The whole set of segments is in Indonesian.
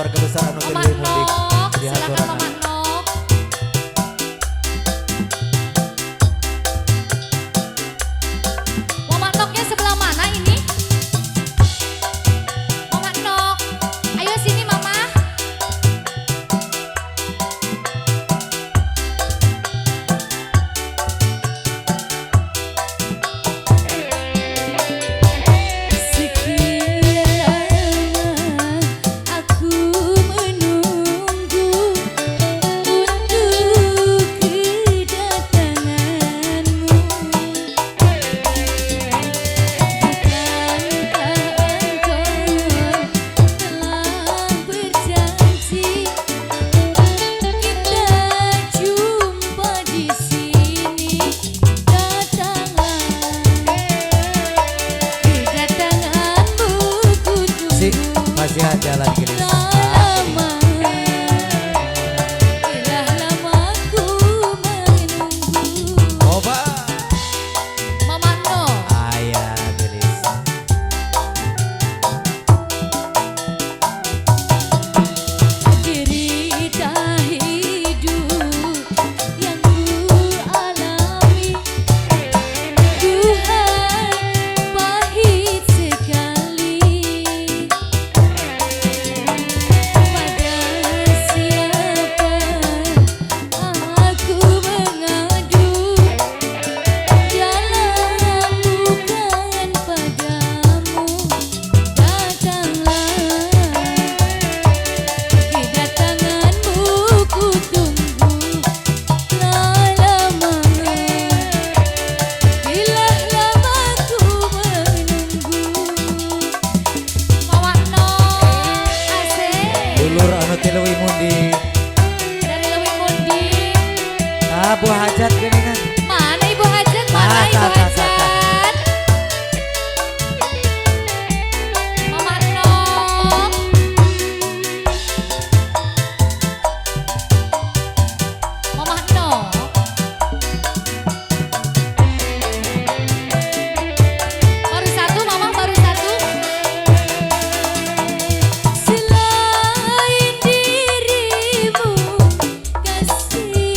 keluarga besar anu Mama teu mudik Nok, di silakan haturan. Mama Nok. Mama Noknya sebelah mana ini? Mama Nok, ayo sini Mama. Masih jalan gini. Coba. Mama Nok. Ayah gelis. Derita hidup yang ku alami, Tuhan pahit sekali. Pada siapa aku mengadu, dalam bukan padamu. Kedatanganmu ku tunggu lama. Bila lama ku menunggu. Mama Nok, asik. Dulur anu ti leuwih mundi. Dari Lewi Mundi. Ah, buah hajat geuningan. Mana Ibu Hajat? Mana Ibu Hajat? Mama Nok. Mama Nok. Baru satu, Mama baru satu. Selain dirimu kasih,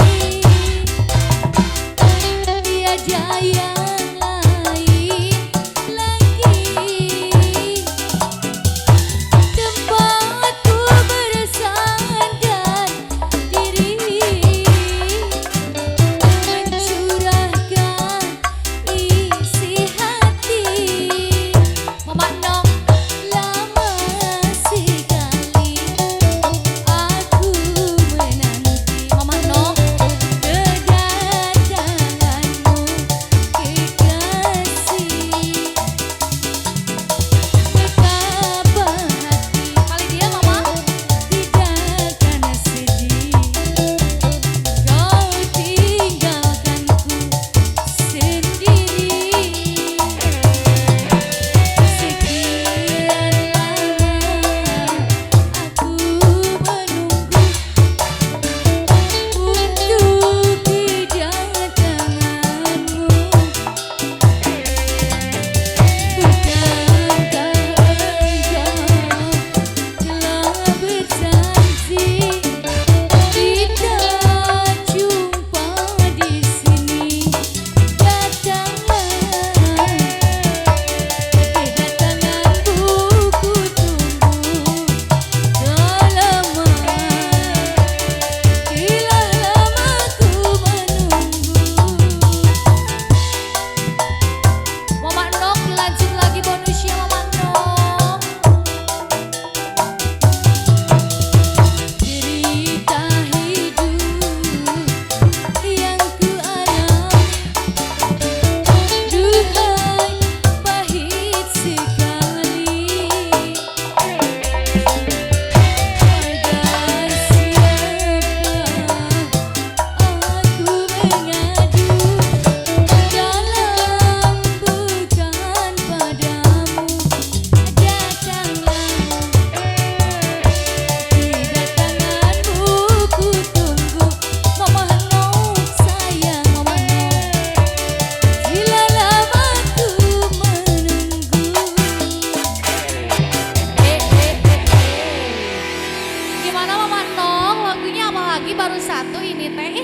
lagi baru satu ini teh.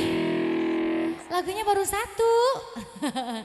Lagunya baru satu.